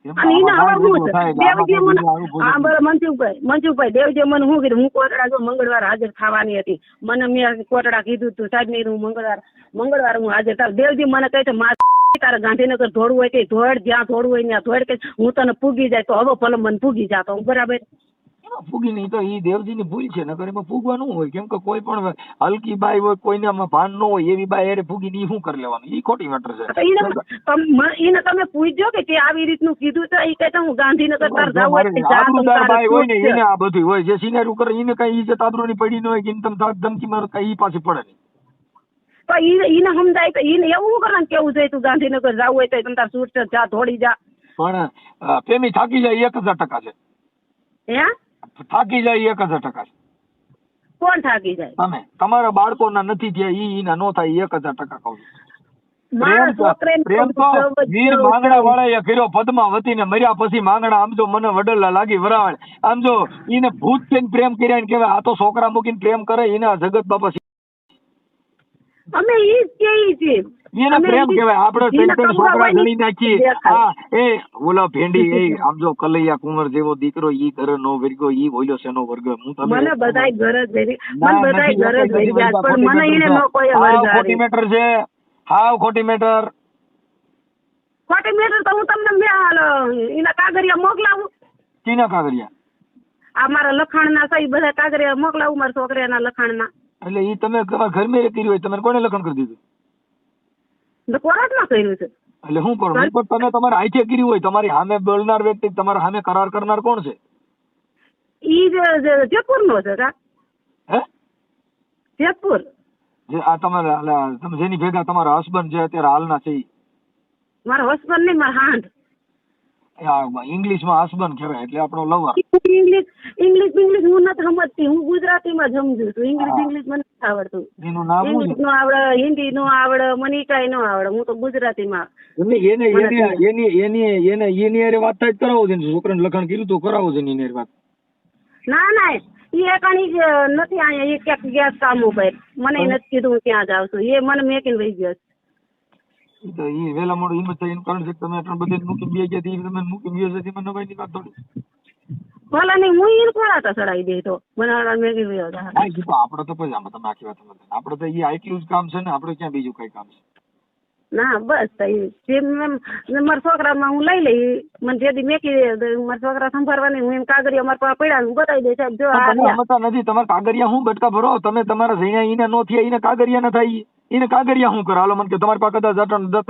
અને એને હવે હું દેવજી મને હા બરાબર મનસુખભાઈ દેવજી મને શું કીધું, હું કોટડા જો મંગળવાર હાજર થવાની હતી. મને મેં કોટડા કીધું તું સાહેબ ને હું મંગળવાર હું હાજર થાવ. દેવજી મને કહે છે તારે ગાંધીનગર દોડવું હોય તે દોડ, જ્યાં દોડવું હોય ત્યાં દોડ, કે હું તને પૂગી જાય તો હવે ભલે મને પૂગી જાતો. બરાબર ફૂગી નહીં તો ઈ દેવજીની ભૂલ છે. નકર એમાં ફૂગવાનું હોય. કેમ કે કોઈ પણ હલકી બાઈ હોય, કોઈને ભાન ન હોય એવી બાઈ અરે ફૂગી ની શું કરી લેવાનું? ઈ ખોટી મેટર છે. એને તમે પૂછજો કે તે આવી રીતનું કીધું તો ઈ કહેતા હું ગાંધીનગર તાર જાવ બાઈ હોય ને એને આ બધું હોય. જે સિનેરું કરે એને કઈ ઇજ્જત આબરૂ ની પડી ન હોય કે તમે ધમકી મારો કઈ ઈ પાછી પડે નહીં. તો એને સમજાય તો એને એવું કરવાનું કેવું જોઈએ તું ગાંધીનગર જવું હોય તો તમે તાર સૂટ જા દોડી જા. પણ પ્રેમી થાકી જાય 1000% છે. હે થાકી જાય 1000% છે. કોણ થાકી જાય? તમે તમારા બાળકોના નથી થયા ઈ ના નો થાય 1000% કહું છું. પ્રેમ તો વીર માંગણા વાળા કર્યો પદ્માવતી ને મર્યા પછી માંગણા. આમ જો મને વડલા લાગી વરાળ. આમ જો ઈને ભૂત થઈને પ્રેમ કર્યા ને કેવાય આ તો છોકરા મૂકીને પ્રેમ કરે. એના જગત બાપા અમે ઈ જ કહીએ છીએ. એને પ્રેમ કહેવાય. આપણે છોકરા ગણી નાખીએ. હા એ ઓલા ભેંડી એ આમ જો કલૈયા કુંવર જેવો દીકરો ઈ ઘર નો વર્ગો ઈ બોલ્યો છે નો વર્ગ. મને બધાય ઘર જ ભેરી, મને બધાય ઘર જ ભેરી જાય પણ મને એને નો કોઈ વર્ગ. ખોટી મેટર છે. હાવ ખોટી મેટર. ખોટી મેટર તો હું તમને એના કાગળિયા મોકલાવું. કીના કાગળિયા? આ મારા લખાણના છે બધા કાગળિયા મોકલાવું મારા છોકરાના લખાણના. એટલે ઈ તમે તમારા ઘરમાં કર્યું હોય તમે કોને લખાણ કરી દીધું? કોર્ટમાં કર્યું છે. એટલે હું કરું તમે તમારા હાથે કર્યું હોય તમારી સામે બોલનાર વ્યક્તિ તમારા સામે કરાર કરનાર કોણ છે? ઈ જયપુર નો છે. હે જયપુર જે આ તમારા તમે જેની ભેગા તમારા હસબન્ડ જે અત્યારે હાલના છે મારા હસબન્ડ નહીં મારા હાંડ. ઇંગ્લિશમાં હસબન્ડ કહેવાય એટલે આપણો લવર. ઇંગ્લિશ હું નથી સમજતી. હું ગુજરાતીમાં સમજુ છું. ઇંગ્લિશ મને નથી આવડતું. એનું નામ ઇંગ્લિશ નો આવડે, હિન્દી નો આવડે, મને કઈ નો આવડે. હું તો ગુજરાતીમાં. એની હારે વાત થાય કરાવો છે. છોકરાને લખાણ કર્યું તો કરાવો છે એની વાત. ના એ કણી નથી અહીંયા. એ ક્યાંક ગેસ કામ ઉપર મને નથી કીધું હું ક્યાં જાઉં છું. એ મને મેકીને વહી ગયો. તો ઈ વેલા મોડું હિંમત થાય એનું કારણ છે તમે આટલા બધે મૂકી બે ગયા તમે મૂકી બે છે મને નવાઈ ની વાત થોડી. ભલા નહીં હું એને કોળાતા ચડાવી દે તો મને મેગી વયો જાય. આપડે તો પછી આમાં તમે આખી વાત આપડે તો એ આટલું જ કામ છે ને. આપડે ક્યાં બીજું કઈ કામ છે? ના બસ મારા છોકરામાં હું લઈ લઈ. મને જેથી મેકી મારા છોકરા સંભાળવાની હું એમ કાગળિયા મારા પાસે પડ્યા હું બતાવી દે સાહેબ જો નથી. તમારે કાગળિયા હું બટકા ભરો તમે તમારા જઈને એને નો થયા એને કાગળિયા ના થાય એને કાગળિયા હું કરો? હાલો મને કે તમારી પાસે કદાચ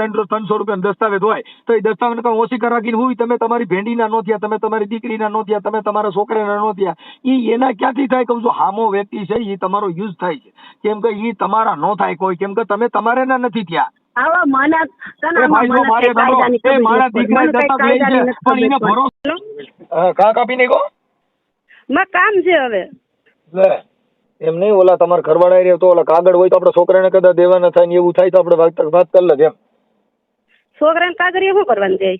300 રૂપિયા દસ્તાવેજ હોય તો એ દસ્તાવેજ કઈ ઓછી રાખીને હોય તમે તમારી ભેંડીના નો થયા, તમે તમારી દીકરીના નો થયા, તમે તમારા છોકરાના નો થયા. એ એના ક્યાંથી થાય? કહું છું હામો વ્યક્તિ છે એ તમારો યુઝ થાય છે. કેમ કે એ તમારા નો થાય કોઈ. કેમ કે તમે તમારેના નથી થયા. કામ છે હવે એમ નહીં. ઓલા તમારા ઘરવાળા રે તો ઓલા કાગળ હોય તો આપડે છોકરાને કદાચ દેવાના થાય ને એવું થાય તો આપડે વાત કરી લે. એમ છોકરાને કાગળિયા શું કરવાનું જાય?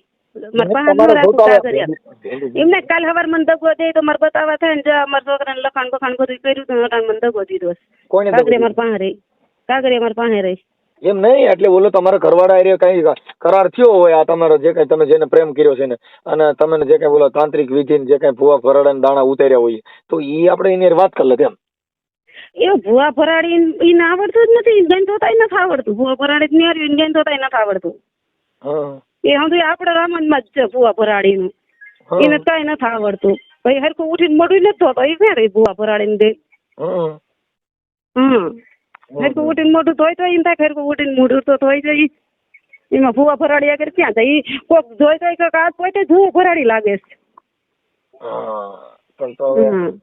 એમને કાલ સવાર મને દગો દે તો મારે બતાવવા થાય ને મારા છોકરાને લખાણ બખાણ બધું કર્યું તો મને દગો દીધો. કાગળિયા મારા પાસે રહી. એમ નહીં, એટલે બોલો તમારા ઘરવાળા એરિયા કઈ કરાર થયો હોય આ તમારો જે કઈ તમે જેને પ્રેમ કર્યો છે ને, અને તમે જે કઈ બોલો તાંત્રિક વિધિ જે કઈ ભૂવા ફરાડા દાણા ઉતાર્યા હોય, તો એ આપણે એની હારે વાત કરી લે એમ. એ ભૂવા ફરાડી એને આવડતું જ નથી, ગણ થતા નથી આવડતું. ભૂવા ફરાડી ને હાર્યું ગણ થતા નથી આવડતું. હા એ હમ આપડે રામનમાં જ છે ભૂવા ફરાડી નું, એને કઈ નથી આવડતું. ભાઈ હરખું ઉઠીને મોઢું નથી થતો એ ફેરે ભૂવા ફરાડી ને દે. હરખું ઉઠીને મોઢું ધોઈ તો એમ થાય હરખું ઉઠીને મોઢું તો ધોઈ જાય. એમાં ભૂવા ફરાડી આગળ ક્યાં થાય? કોક જોઈ તો આ પોતે ભૂવા ફરાડી લાગે છે. પણ તો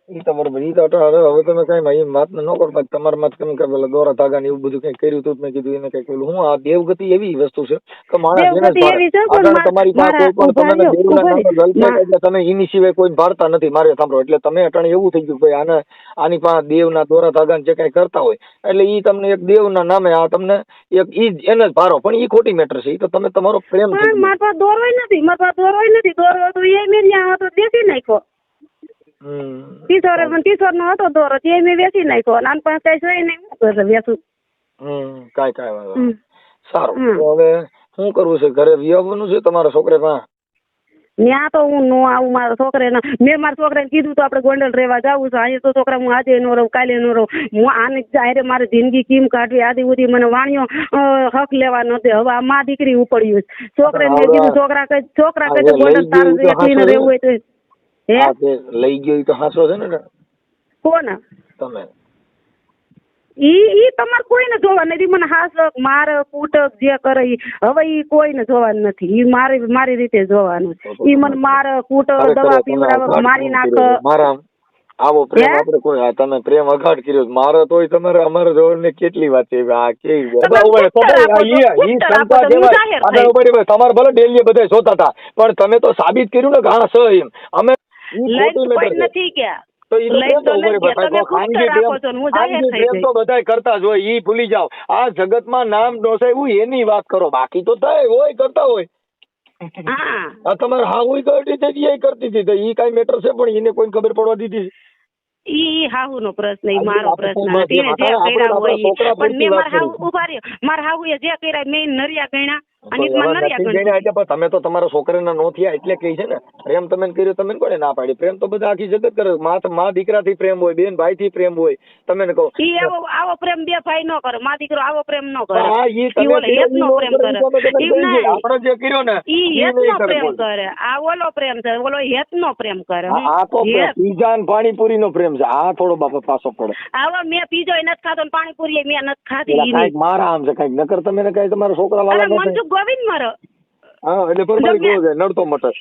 ઈ તો બરોબર, ઈ તો હવે તમે કઈ વાત ન કરતા તમારા માં તમે કે પેલા દોરા ધાગા ને એવું બધું કઈ કર્યું હતું, મેં કીધું એને કઈ પેલું હું આ દેવગતિ એવી વસ્તુ છે કે તમારી પાસે કોઈ પણ તમે દેવના નામે ગલતે એટલે તમે એની સિવાય કોઈ ભારતા નથી. મારે સાંભળો, એટલે તમે અટાણે એવું થઈ ગયું ભાઈ આની પાસે દેવના દોરા ધાગા જે કઈ કરતા હોય એટલે ઈ તમને એક દેવના નામે આ તમને એક ઈ એને જ ભારો, પણ ઈ ખોટી મેટર છે. ઈ તો તમે તમારો પ્રેમ છે. મારા પાસે દોરોય નથી, મારા પાસે દોરોય નથી. દોરો તો એ મેં ત્યાં હતો દેખી નાખ્યો. ટીચર નો હતો દોરો તે મેં વેચી નાખ્યો. નાનપણ કઈ જોઈ નહીં વેચું. કાંઈ વાંધો સારું. તો હવે શું કરવું છે? ઘરે વિયાવવાનું છે તમારા છોકરે પાસે? ત્યાં તો હું નો આવું મારા છોકરા. મેં મારા છોકરાને કીધું તો આપણે ગોંડલ રહેવા જવું છે. અહીંયા તો છોકરા હું આજે નો રહું, કાલે નો રહું. હું આને જાહેર મારી જિંદગી કેમ કાઢવી? આદિ ઉદી મને વાણીઓ હક લેવા ન દે. હવે આ મા દીકરી ઉપડ્યું છે. છોકરાને મેં કીધું છોકરા કહે ગોંડલ તારે એકલીને રહેવું હોય તો લઈ ગયો તો હાસો છે ને? કોણ તમે? ઈ તમારે કોઈને જોવા નથી. મને હાસ માર કૂટક જે કરે હવે ઈ કોઈને જોવાનું નથી. ઈ મારી રીતે જોવાનું. ઈ મને માર કૂટક દવા પીવડાવે, મારી નાખ. મારા આવો પ્રેમ આપણે કોઈ તમે પ્રેમ અઘાટ કર્યો મારો તોય તમારે અમારે જોડને કેટલી વાત છે. આ કેવી તમારે ભલે ડેલી બધા જોતા હતા પણ તમે તો સાબિત કર્યું ને કે હા સર એમ અમે નથી ગયા. બધા કરતા જ હોય, ઈ ભૂલી જાવ. આ જગતમાં નામ નોંધાયું એની વાત કરો, બાકી તો થાય હોય કરતા હોય. તમારે હાહુ કરતી હતી ઈ કઈ મેટર છે પણ એને કોઈ ખબર પડવા દીધી? ઈ હાહુ નો પ્રશ્ન, ઈ મારો પ્રશ્ન નથી. જે કર્યા હોય પણ મેં મારા હાહુ ઉભા રહ્યો. મારા હાહુ એ જે કર્યા મેં નરિયા ગણ્યા. તમે તો તમારા છોકરાના નો થયા એટલે કઈ છે ને પ્રેમ તમે કર્યો, તમે કોને ના પાડી? પ્રેમ તો બધા આખી જગત કરે. મા દીકરા થી પ્રેમ હોય, બેન ભાઈ થી પ્રેમ હોય. તમે કહો આવો પ્રેમ બે ભાઈ નો કરે, મા દીકરો આવો પ્રેમ નો કરે. આપણે જે કર્યો ને ઈ હેત નો પ્રેમ કરે. આ ઓલો પ્રેમ છે, ઓલો હેત નો પ્રેમ કરે. આ તો પીઝા ને પાણીપુરી નો પ્રેમ છે. આ થોડો બાપા પાછો પડે. આવો મેં પીઝો નથી ખાધો, પાણીપુરી મેં નથી ખાધી. મારા આમ છે કઈક નકર તમે કઈ તમારા છોકરા વાળા ગોવિંદ મારો એટલે નડતો મટર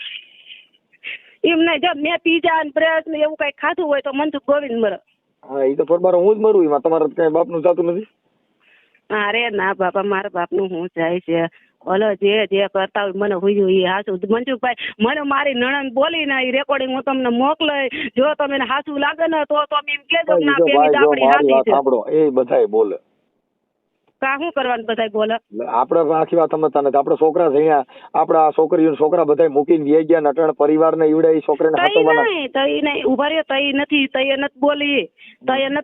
એમ નહીં. જો મેં પીઝા ને બ્રેડ ને એવું કઈ ખાધું હોય તો મનસુખ ગોવિંદ મરે. હા એ તો ફરબાર હું જ મરું. એમાં તમારે કઈ બાપ નું જાતું નથી? અરે ના બાપા, મારા બાપ નું હું જાય છે. ઓલો જે કરતા હોય મને હુયું એ હાસું. મનસુખભાઈ મને મારી નણંદ બોલી ને એ રેકોર્ડિંગ હું તમને મોકલે. જો તમે હાસું લાગે ને તો તમે એમ કેજો ના પેલી આપણી હાથી છે. સાંભળો એ બધાય બોલે. કા શું કરવાનું બધા બોલે? આપડે આખી વાત સમજતા નથી. આપડે છોકરા છે અહીંયા, આપડા છોકરીઓ છોકરા બધા મૂકીને વી ગયા. નટણ પરિવાર ને ઈવડે છોકરાને ઉભા રહ્યો તઈ નથી. તઈ નથી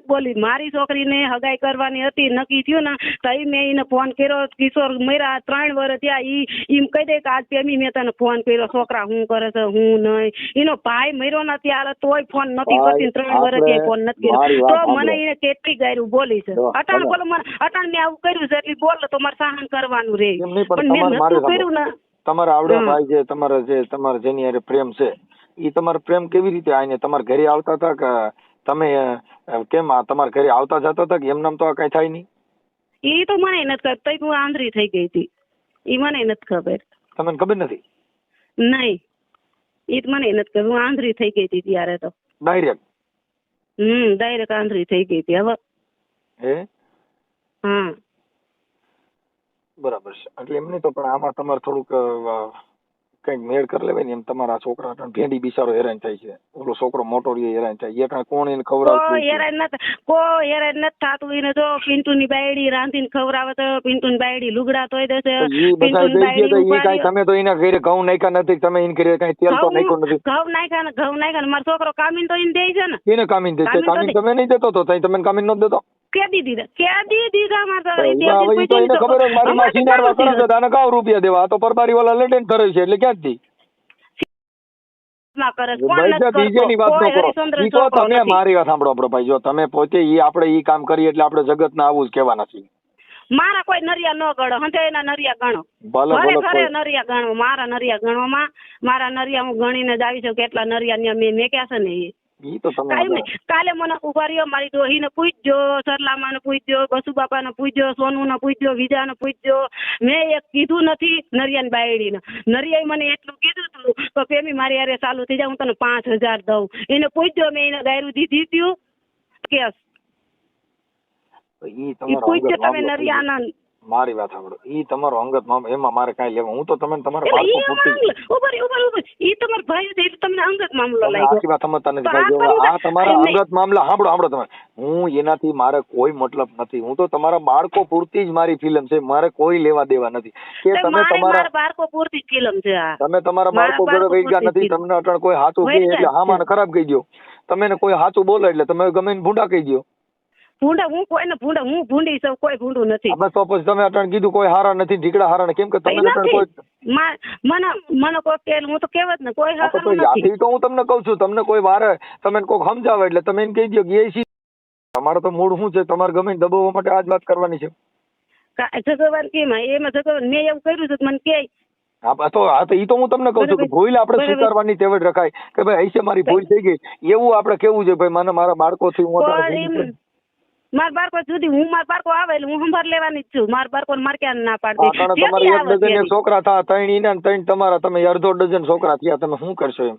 બોલી. મારી છોકરીને હગાઈ કરવાની હતી, નક્કી થયું ને તઈ મેં એને ફોન કર્યો. કિશોર મર્યા 3 વર્ષ થયા. ઈ કહી દે કે આજ પેમી મેં તને ફોન કર્યો. છોકરા હું કરે છે હું નહીં. એનો ભાઈ મર્યો ને ત્યારે તોય ફોન નથી કરતી. 3 વર્ષ થયા ફોન નથી કર્યો. તો મને એને કેટલી ગાયરું બોલી છે. અટાણ બોલો મને, અટાણ મેં આવું કર્યું છે એટલે બોલ તો મારે સહન કરવાનું રે. પણ મેં નતું કર્યું ને. તમારા આવડે ભાઈ જે તમારે જેની હારે પ્રેમ છે ઈ તમારો પ્રેમ કેવી રીતે આઈને તમારા ઘરે આવતા હતા કે તમે કેમ તમારા ઘરે આવતા જતા હતા કે એમ નામ તો આ કઈ થાય નહીં? ઈ તો મને નથી ખબર. તઈ હું આંધળી થઈ ગઈ હતી. ઈ મને નથી ખબર. તમને ખબર નથી? નહીં, ઈ મને નથી ખબર. હું આંધળી થઈ ગઈ હતી ત્યારે તો ડાયરેક્ટ. ડાયરેક્ટ આંધળી થઈ ગઈ હતી. હવે હા બરાબર છે. એટલે એમ નહીં તો પણ આમાં તમારે થોડુંક કઈક મેળ કરી લેવાય ને. એમ તમારા છોકરા ભેંડી બિચારો હેરાન થાય છે, ઓલો છોકરો મોટો હેરાન થાય. એ કોણ એને ખવડાવતું? હેરાન નથી થતું. એને જો પિન્ટુ ની બાયડી રાંધીને ખવડાવે તો પિન્ટુ ની બાયડી લુગડા ધોઈ દેશે. તમે તો એના ઘરે ઘઉં નાખ્યા નથી, તમે એને ઘરે કઈ તેલ તો નાખ્યું નથી. ઘઉં નાખ્યા ને મારો છોકરો કામીન તો એને દે છે ને. એને કામીન દે છે? કામીન તમે નહીં દેતો તો તમે કામીન નથી દેતો? કેદી દીધા મારે તો હવે ઈ તો એને ખબર હોય મારી માં સિનારવા કરે છે આને કાવ રૂપિયા દેવા આ તો પરબારી વાળા લડે ને કરે છે એટલે ક્યાંથી બીજેની વાત ન કરો ઈ તો તમે મારી વાત સાંભળો આપણો ભાઈ જો તમે પોતે ઈ આપણે ઈ કામ કરીએ એટલે આપણે જગતને આવું જ કહેવાના છીએ મારા કોઈ નરિયા ન ગણો હંતે એના નરિયા ગણો ભલે ખરે નરિયા ગણો મારા નરિયા ગણવામાં મારા નરિયા હું ગણીને જ આવી છું કેટલા નરિયા મેં મેક્યા છે ને ઈ તો તમે કાઈ નહીં કાલે મને ઉભા રહ્યો મારી ડોહીને પૂછજો સરલામાને પૂછજો બસુબાપાને પૂછજો સોનુને પૂછજો વિજાને પૂછજો મેં એક કીધું નથી નરિયાની બાયડીને નરિયાએ મને એટલું કીધું હતું તો પેમી મારી હારે ચાલુ થઈ જાય હું તને 5000 દઉં એને પૂછજો મેં એને ગાયરું દીધી હતું કેસ પૂછજો તમે નરિયાના મારી વાત સાંભળો ઈ તમારો અંગત મામલો એમાં મારે કાંઈ લેવા હું તો તમે તમારા બાળકો પૂરતી ઉભર ઈ તમારો ભાઈ છે એટલે તમને અંગત મામલો લાગ્યો આખી વાત સમજતા નથી ભાઈ જો આ તમારા અંગત મામલા સાંભળો તમે હું એનાથી મારે કોઈ મતલબ નથી હું તો તમારા બાળકો પૂરતી જ મારી ફિલ્મ છે મારે કોઈ લેવા દેવા નથી કે તમે તમારા બાળકો પૂરતી ફિલ્મ છે તમે તમારા બાળકો ઘરે વહી ગયા નથી તમને અટણ કોઈ હાચું કહે એટલે હામાને ખરાબ કહી દો તમે કોઈ હાચું બોલો એટલે તમે ગમે ને ભૂંડા કહી દો ભૂંડા હું કોઈને ભૂંડા હું ભૂંડી છું કોઈ ભૂંડું નથી બસ તો પછી તમે અટણ કીધું કોઈ હારા નથી ઢીકડા હારા કેમ કે તમે કોઈ મને કોઈ કે હું તો કહેવત ને કોઈ હારા નથી તો હું તમને કહું છું તમને કોઈ વારે તમે કોઈ સમજાવે એટલે તમે એને કહી દો કે એ તમારે તો મૂળ શું છે તમારે ગમે દબાવવા માટે આ જ વાત કરવાની છે જગવાન કેમ એમાં જગવાન મેં એવું કર્યું છે મને કે ઈ તો હું તમને કહું છું કે ભૂલ આપણે સ્વીકારવાની ટેવ રખાય કે ભાઈ અહીંથી મારી ભૂલ થઈ ગઈ એવું આપણે કેવું છે ભાઈ મને મારા બાળકો થી હું મારા બાળકો સુધી હું મારા બાળકો આવે એટલે હું સંભાળ લેવાની જ છું મારા બાળકો મારે ક્યાં ના પાડતી તમારે 1 ડઝન છોકરા થયા 3 ઈના ને 3 તમારા તમે અડધો ડઝન છોકરા થયા તમે શું કરશો એમ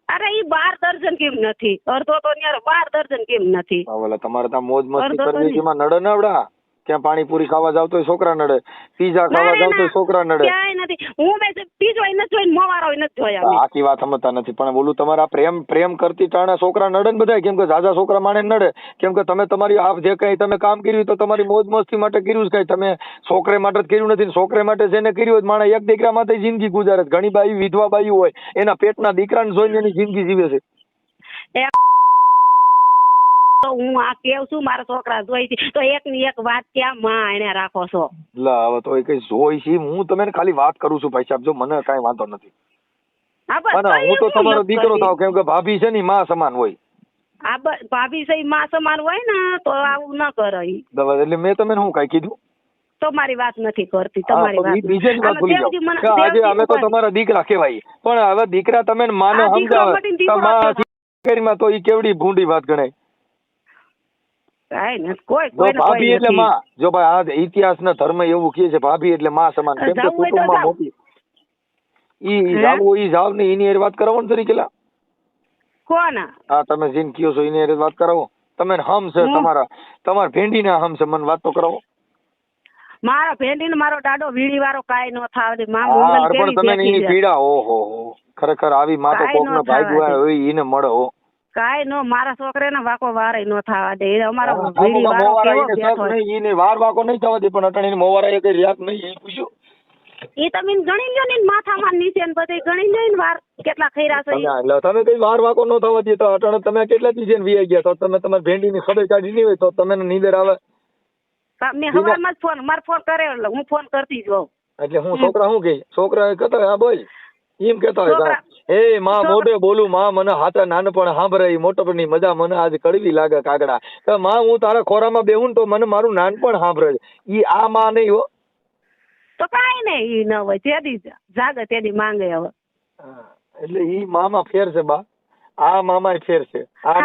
અરે ઈ 12 દર્જન કેમ નથી અડધો તો ન્યારે 12 દર્જન કેમ નથી હવે તમારે ત્યાં મોજ મસ્તી કરવી એમાં નડે નવડા ત્યાં પાણીપુરી ખાવા જાવ તો છોકરા નડે પીઝા ખાવા જાવ તો છોકરા નડે ક્યાંય નથી હું મેં પીઝો ન જોઈને મોવારો ન જોયા આખી વાત સમજતા નથી પણ બોલું તમારા પ્રેમ કરતી ટાણા છોકરા નડે ને બધા કેમ કે જાજા છોકરા માણે નડે કેમ કે તમે તમારી આ જે કઈ તમે કામ કર્યું તો તમારી મોજ મસ્તી માટે કર્યું કઈ તમે છોકરે માટે જ કર્યું નથી છોકરે માટે જેને કર્યું માણે એક દીકરા માટે જિંદગી ગુજારે ઘણી બાઈ વિધવા બાઈ હોય એના પેટના દીકરાને જોઈને એની જિંદગી જીવે છે તો હું આ કેવું છું મારા છોકરા જોઈ છે તો એકની એક વાત ક્યાં માં એને રાખો છો હવે તો એ કઈ જોઈ છે હું તમને ખાલી વાત કરું છું ભાઈ સાહેબ જો મને કઈ વાંધો નથી હું તો તમારો દીકરો થાવ કેમ કે ભાભી છે ને માં સમાન હોય ભાભી છે માં સમાન હોય ને તો આવું ન કરે એટલે મેં તમે શું કઈ કીધું તો મારી વાત નથી કરતી તમારી વાત બીજાની વાત ભૂલી જાઓ આજે અમે તો તમારા દીકરા કહેવાય પણ હવે દીકરા તમે માને સમજાવે તો ઈ કેવડી ભૂંડી વાત ગણાય ભાભી એટલે માં જો ભાઈ આ ઇતિહાસ ના ધર્મ એવું કહે છે ભાભી એટલે માં સમાન કેમ કે કુટુંબમાં મોટી ઈ જાવ ને એની વાત કરાવો ને તરીકે કોણ હા તમે જીન કયો છો એની વાત કરાવો તમે હમ છે તમારા ભેંડી ના હમ છે મને વાત તો કરાવો મારા ભેંડી ને મારો દાડો વીડી વાળો કાઈ નો થાવ પણ તમે એની પીડા ઓહો ખરેખર આવી માં તો કોક નો ભાગ્ય હોય એને મળે હો કાઈ નો મારા છોકરાને વાકો વારે નો થવા દે અમારો વીડી વાળો કેવો બેઠો ઈને વાર વાકો નહીં થવા દે પણ અટણીને મોવારા એ કઈ રિયાક નહીં એ પૂછ્યું ઈ તમે ગણી લ્યો ને માથામાં નીચે ને બધે ગણી લ્યો ને વાર કેટલા ખૈરા છે એટલે તમે કઈ વાર વાકો ન થવા દે તો અટણ તમે કેટલા દી છે વીઆઈ ગયા તો તમે તમારી ભેંડીની ખબર કાઢી નહીં હોય તો તમે નીંદર આવે મેં હવારમાં જ ફોન માર ફોન કરે એટલે હું ફોન કરતી જ હોઉં એટલે હું છોકરા શું કહે છોકરા કહેતા હા બોલ એમ કેતા હોય એ માં મોઢે બોલું માં મને હાથા નાનપણ સાંભળે મોટપણની મજા મને આજ કડવી લાગે કાગડા કે માં હું તારા ખોરામાં બેહું તો મને મારું નાનપણ સાંભળે ઈ આ માં નહીં હો તો કાઈ નહીં ઈ ન હોય તેદી જાગે તેદી માંગે હવે એટલે ઈ મામા ફેર છે બા આ મામા ફેર છે આ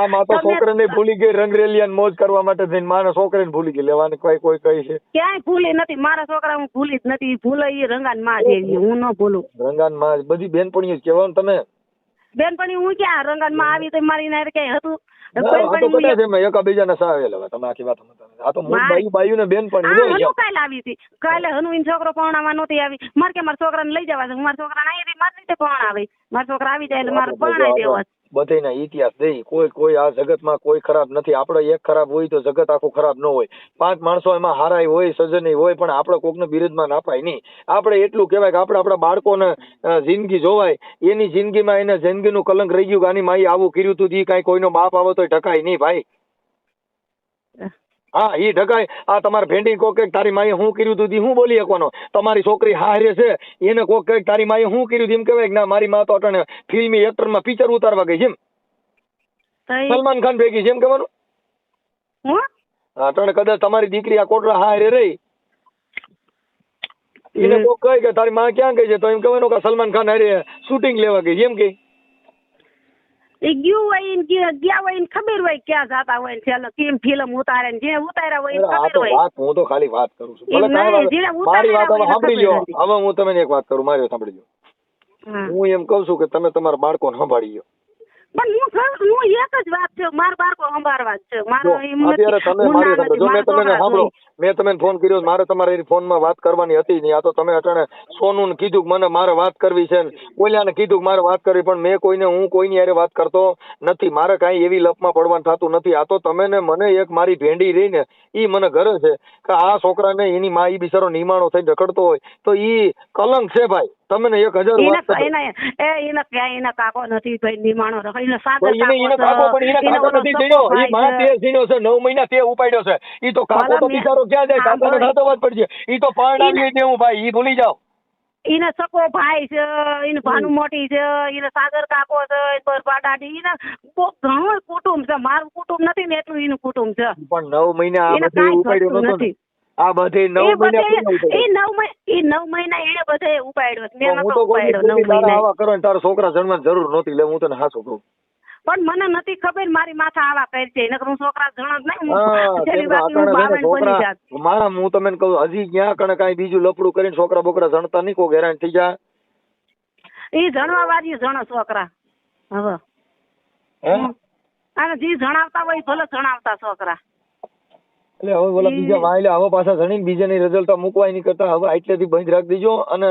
માં તો છોકરાને ભૂલી ગઈ રંગરેલિયા મોજ કરવા માટે થઈને મારા છોકરાને ભૂલી ગઈ લેવાને કોઈ કહી છે ક્યાંય ભૂલી નથી મારા છોકરા હું ભૂલી જ નથી ભૂલે ઈ રંગાન માં જેવી હું ન ભૂલું રંગાન માં બધી બેનપણીઓ જ કહેવાનું તમે બેનપણી હું ક્યાં રંગાન માં આવી તો મારી નાર કઈ હતું એકાબીજાને સાવેલ તમે આખી વાત આ તો બાયું ને બેનપણી કાલે આવી હતી કાલે હનુવીન છોકરો પરણાવવા નહોતી આવી મારે કે મારા છોકરાને લઈ જવા છે મારા છોકરા અહીં મારી રીતે પરણાવે મારા છોકરા આવી જાય એટલે મારે પરણાવી દેવા બધાના ઇતિહાસ દઈ કોઈ આ જગતમાં કોઈ ખરાબ નથી આપણે એક ખરાબ હોય તો જગત આખું ખરાબ ન હોય 5 માણસો એમાં હારાય હોય સજ્જન હોય પણ આપણે કોકને બિરુદમાં નાપાય નહીં આપણે એટલું કહેવાય કે આપણે આપણા બાળકોને જિંદગી જોવાય એની જિંદગીમાં એને જિંદગીનું કલંક રહી ગયું કે આની માઈ આવું કર્યું હતું ઈ કાંઈ કોઈનો બાપ આવે તો ઢકાય નહીં ભાઈ હા ઈ ઢગાય આ તમારે ભેંડી કોક કઈક તારી માએ શું કર્યું તું ઈ હું બોલી શકવાનો. તમારી છોકરી હારે છે એને કોક કઈક તારી માએ શું કર્યું તું એમ કહેવાય કે ના મારી માં તો અટાણે ફિલ્મી એક્ટરમાં પિક્ચર ઉતારવા ગઈ છે એમ. સલમાન ખાન ભેગી છે એમ કહેવાનું. અટાણે કદાચ તમારી દીકરી આ કોટડા હારે રહી એને કોક કહે કે તારી માં ક્યાં ગઈ છે તો એમ કહેવાનું કે સલમાન ખાન હારે શૂટિંગ લેવા ગઈ છે એમ કે એ ગયું હોય ને ગયા હોય ને ખબર હોય ક્યાં જાતા હોય ને ચાલો કેમ ફિલ્મ ઉતારે ને જે ઉતાર્યા હોય આ ખબર તો હોય. વાત હું તો ખાલી વાત કરું છું. ભલે મારી વાત હવે સાંભળી લ્યો. હવે હું તમને એક વાત કરું મારી સાંભળી લ્યો. હું એમ કઉ છું કે તમે તમારા બાળકોને સંભાળી લ્યો. પણ હું એક જ વાત છે મારા બાળકો સંભાળવા જ છે. મારો અત્યારે તમે મારી સાંભળો. જો મેં તમને સાંભળો મેં તમને ફોન કર્યો મારે તમારે ફોનમાં વાત કરવાની હતી નહીં. આ તો તમે અટાણે સોનું કીધું કે મને મારે વાત કરવી છે ને ઓલિયાને કીધું કે મારે વાત કરવી પણ મેં હું કોઈની હારે વાત કરતો નથી. મારે કાંઈ એવી લપમાં પડવાનું થતું નથી. આ તો તમે ને મને એક મારી ભેંડી રહી ને ઈ મને ઘરે છે કે આ છોકરાને એની માં ઈ બિચારો નિમાણો થઈને રખડતો હોય તો ઈ કલંક છે ભાઈ. તમે ને 1000 વાત એના કાકો નથી ભાઈ નિમાણો રખે એને કાકો પણ એને કાકો નથી જીણ્યો. ઈ માં તે જીણ્યો છે 9 મહિના તે ઉપાડ્યો છે. ઈ તો કાકો તો બિચારો ક્યાં જાય કાકાને ખાતો જ પડશે. ઈ તો પરણાવી દેવું ભાઈ ઈ ભૂલી જાઓ. એને સકો ભાઈ છે એને ભાનુ મોટી છે એને સાગર કાકો છે પરપા દાદી એને ઘણું કુટુંબ છે. મારું કુટુંબ નથી ને એટલું એનું કુટુંબ છે પણ 9 મહિના આ બધું ઉપાડ્યો નથી. આ બધે 9 મહિના એ 9 મહિના એને બધે ઉપાડ્યો મેં હું નતો તો ઉપાડ્યો 9 કોઈ મહિના. આવા કરો ને તારા છોકરા જન્મવાની જરૂર નહોતી લે હું તને હાચું કહું. પણ મને નથી ખબર મારી માથા આવા કરી છે નકર હું છોકરા જણ જ નહીં છેલ્લી વાત હું બાવન બની જાત. મારા હું તમને કહું હજી ક્યાં કણે કાંઈ બીજું લફડું કરીને છોકરા બોકરા જણતા નહીં કોઈ હેરાન થઈ જાય. એ જણવા વાળી જણો છોકરા હવે અને જે જણાવતા હોય ભલે જણાવતા છોકરા. એટલે હવે બોલા બીજા વાયલા હવે પાછા જણીને બીજાની રિઝલ્ટ મૂકવાય નહીં કરતા હવે એટલેથી બંધ રાખી દેજો અને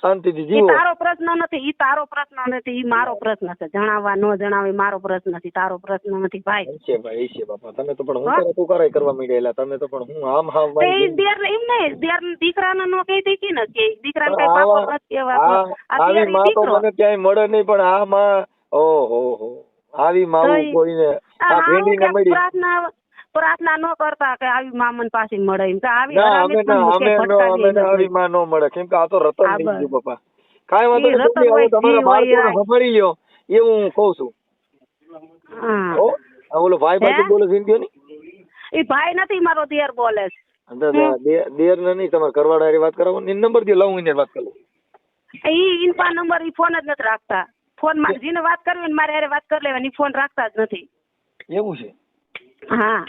શાંતિથી જીવો. તારો પ્રશ્ન નથી ઈ તારો પ્રશ્ન નથી ઈ મારો પ્રશ્ન છે. જણાવવા ન જણાવે મારો પ્રશ્ન નથી તારો પ્રશ્ન નથી ભાઈ. છે ભાઈ છે બાપા તમે તો પણ હું કરે તું કરાય કરવા માંડ્યા તમે તો પણ હું આમ હાવ એ દેર એમ ને દેર દીકરાને નો કહી દે કે ન કે દીકરાને કઈ બાપો નથી કહેવાતો. આવી માં તો મને ક્યાંય મળે નહીં પણ આ માં ઓહો આવી માં કોઈને આ ભેંડીને મળી પ્રાર્થના ન કરતા કે આવી મામન પાસે મળે એમ કે આવી આવી માં ન મળે કેમ કે આ તો રતન થઈ ગયું બાપા. કાંઈ વાંધો નહીં તમારા બાળકોને સંભાળી લ્યો એવું હું કઉ છું. ઓલો ભાઈ બાજુ બોલે છે ને એ ભાઈ નથી મારો દેર બોલે છે. દેર ને નહીં તમારે કરવાડા હારે વાત કરાવો નંબર દે લાવું એને વાત કરું. ઈ ઇનપા નંબર ઈ ફોન જ નથી રાખતા. ફોન માં જેને વાત કરવી ને મારે હારે વાત કરી લેવાની ફોન રાખતા જ નથી. એવું છે. હા